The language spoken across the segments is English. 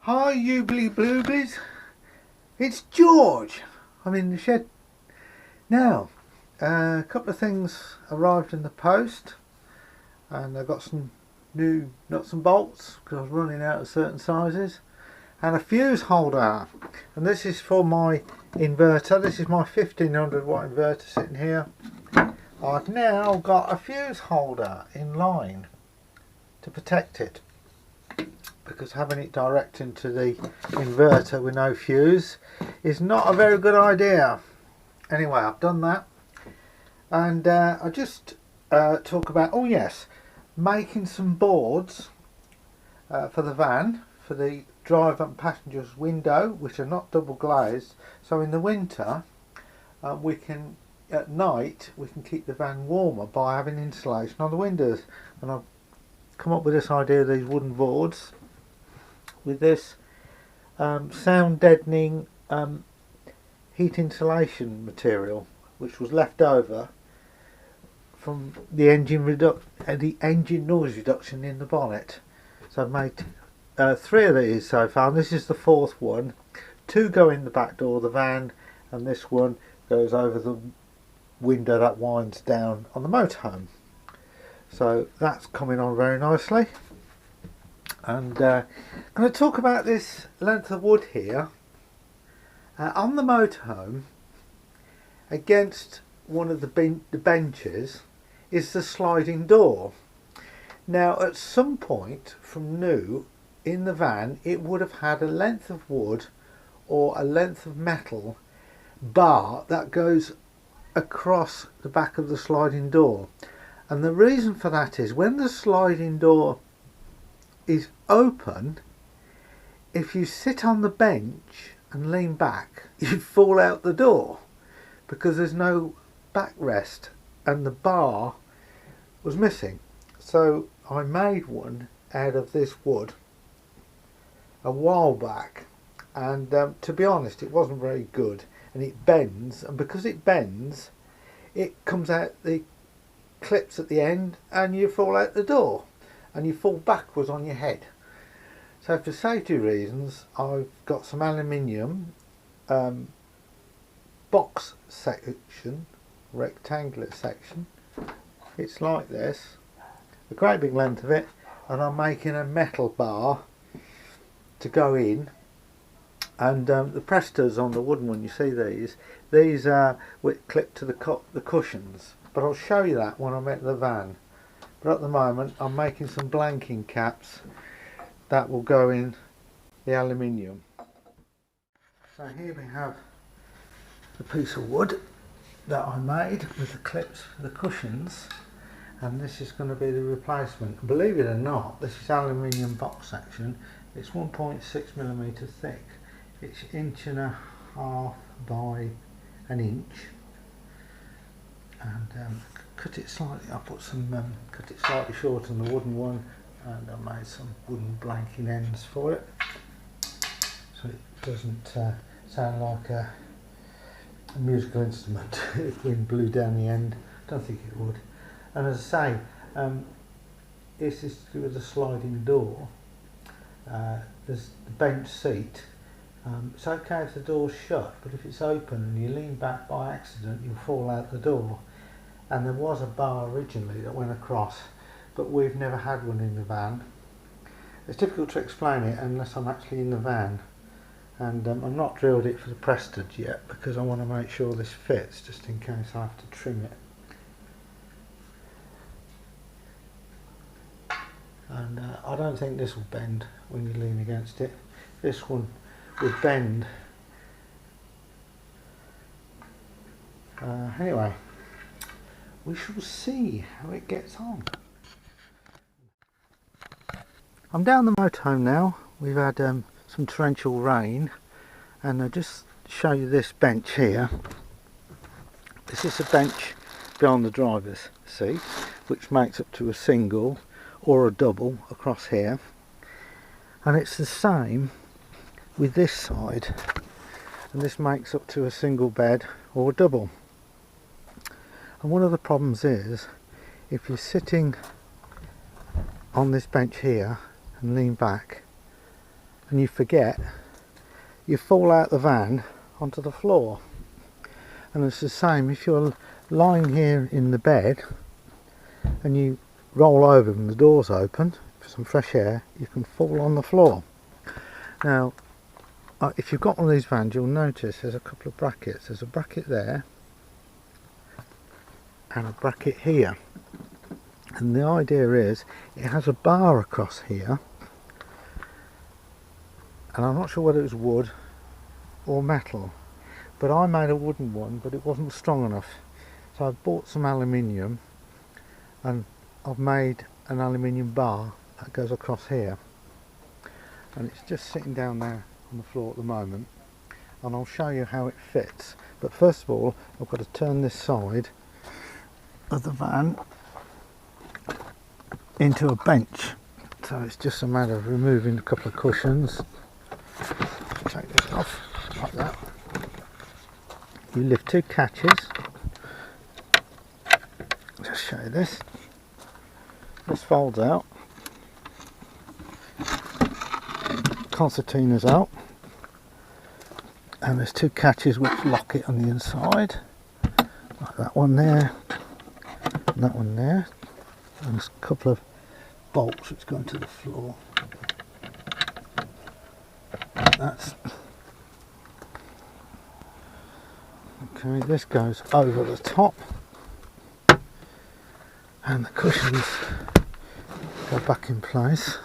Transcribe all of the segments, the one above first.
Hi, you blueberries. It's George. I'm in the shed now. A couple of things arrived in the post, and I got some new nuts and bolts because I was running out of certain sizes, and a fuse holder. And this is for my inverter. This is my 1500 watt inverter sitting here. I've now got a fuse holder in line to protect it, because having it direct into the inverter with no fuse is not a very good idea. Anyway, I've done that, and I just talk about, oh yes, making some boards for the van, for the driver and passenger's window, which are not double glazed, so in the winter we can, at night, we can keep the van warmer by having insulation on the windows. And I've come up with this idea of these wooden boards with this sound deadening heat insulation material, which was left over from the engine noise reduction in the bonnet. So I've made 3 of these so far, and this is the 4th one. 2 go in the back door of the van, and this one goes over the window that winds down on the motorhome. So that's coming on very nicely. And I'm going to talk about this length of wood here on the motorhome. Against one of the benches is the sliding door. Now, at some point from new in the van, it would have had a length of wood or a length of metal bar that goes across the back of the sliding door. And the reason for that is, when the sliding door is open, if you sit on the bench and lean back, you fall out the door because there's no backrest and the bar was missing. So I made one out of this wood a while back, and to be honest, it wasn't very good, and it bends, and because it bends, it comes out the clips at the end and you fall out the door and you fall backwards on your head. So for safety reasons, I've got some aluminium box section, rectangular section. It's like this, a great big length of it, and I'm making a metal bar to go in. And the presters on the wooden one, you see these are clipped to the cushions, but I'll show you that when I'm at the van. But at the moment I'm making some blanking caps that will go in the aluminium. So here we have the piece of wood that I made with the clips for the cushions, and this is going to be the replacement. Believe it or not, this is aluminium box section. It's 1.6mm thick. It's 1.5 inches by 1 inch, and cut it slightly. I put some cut it slightly short on the wooden one, and I made some wooden blanking ends for it, so it doesn't sound like a musical instrument if wind blew down the end. I don't think it would. And as I say, this is to do with the sliding door. There's the bench seat. It's okay if the door's shut, but if it's open and you lean back by accident, you'll fall out the door. And there was a bar originally that went across, but we've never had one in the van. It's difficult to explain it unless I'm actually in the van, and I've not drilled it for the prestige yet because I want to make sure this fits, just in case I have to trim it. And I don't think this will bend when you lean against it. This one would bend. Anyway, we shall see how it gets on. I'm down the motorhome now. We've had some torrential rain, and I'll just show you this bench here. This is a bench behind the driver's seat, which makes up to a single or a double across here, and it's the same with this side, and this makes up to a single bed or a double. And one of the problems is, if you're sitting on this bench here and lean back and you forget, you fall out the van onto the floor. And it's the same if you're lying here in the bed and you roll over when the door's open for some fresh air, you can fall on the floor. Now if you've got one of these vans, you'll notice there's a couple of brackets. There's a bracket there and a bracket here, and the idea is it has a bar across here, and I'm not sure whether it was wood or metal, but I made a wooden one, but it wasn't strong enough, so I bought some aluminium and I've made an aluminium bar that goes across here, and it's just sitting down there on the floor at the moment, and I'll show you how it fits. But first of all, I've got to turn this side of the van into a bench, so it's just a matter of removing a couple of cushions. Take this off like that. You lift two catches. Just show you this. This folds out. Concertina's out, and there's two catches which lock it on the inside, like that one there and that one there, and there's a couple of bolts which go into the floor. That's okay. This goes over the top, and the cushions go back in place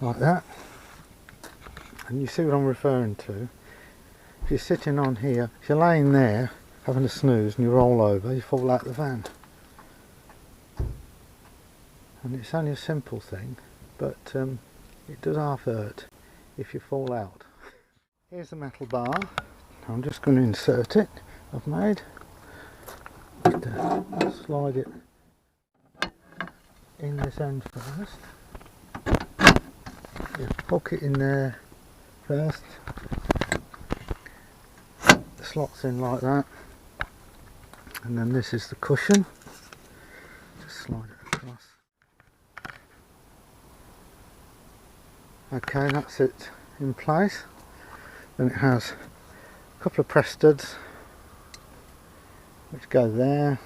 like that. And you see what I'm referring to. If you're sitting on here, if you're laying there having a snooze and you roll over, you fall out the van. And it's only a simple thing, but it does half hurt if you fall out. Here's the metal bar. I'm just going to insert it. I've made. Just slide it in this end first. You hook it in there first. The slot's in like that, and then this is the cushion. Just slide it across. Okay, that's it in place. Then it has a couple of press studs which go there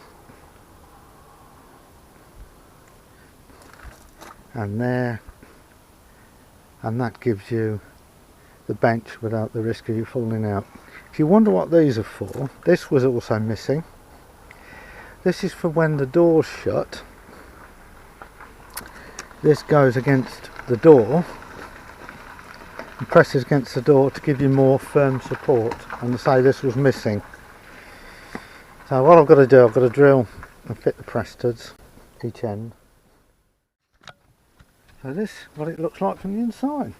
and there, and that gives you the bench without the risk of you falling out. If you wonder what these are for, this was also missing. This is for when the door's shut. This goes against the door and presses against the door to give you more firm support, and to say this was missing. So what I've got to do, I've got to drill and fit the press studs each end. So this is what it looks like from the inside.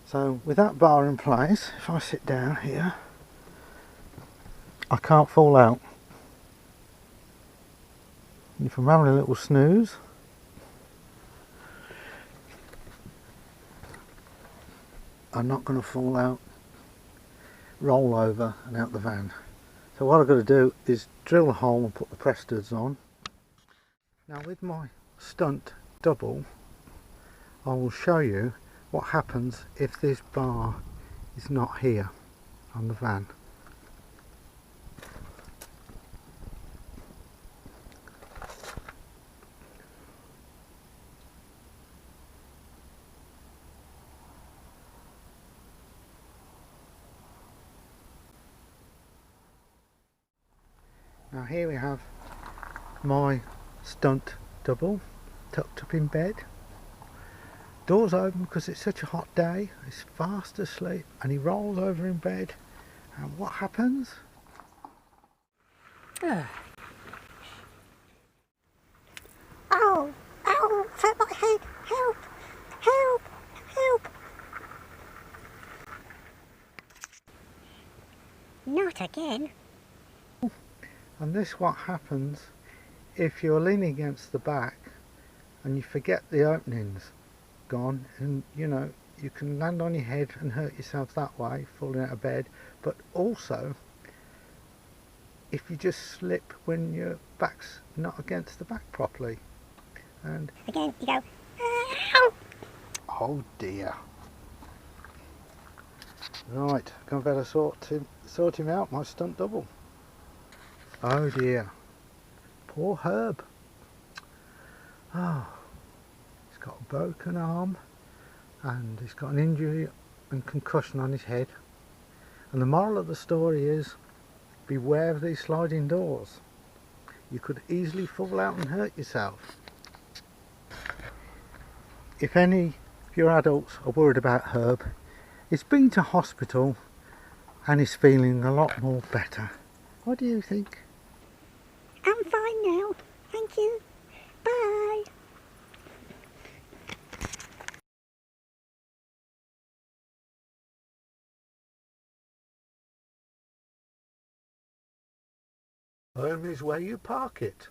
So with that bar in place, if I sit down here, I can't fall out. And if I'm having a little snooze, I'm not going to fall out, roll over and out the van. So what I've got to do is drill a hole and put the press studs on. Now with my stunt double, I will show you what happens if this bar is not here on the van. Now here we have my stunt double tucked up in bed. Doors open because it's such a hot day, he's fast asleep, and he rolls over in bed, and what happens? Oh, ow, it's at my head, help, help, help. Not again. And this what happens if you're leaning against the back and you forget the openings gone, and you know you can land on your head and hurt yourself that way, falling out of bed. But also if you just slip when your back's not against the back properly, And again you go, ow! oh dear. Right, I better sort him out, my stunt double. Oh dear. Poor Herb. Oh, he's got a broken arm and he's got an injury and concussion on his head. And the moral of the story is, beware of these sliding doors. You could easily fall out and hurt yourself. If any of your adults are worried about Herb, he's been to hospital and he's feeling a lot more better. What do you think? I'm fine now, thank you, bye. Home is where you park it.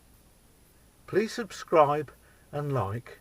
Please subscribe and like.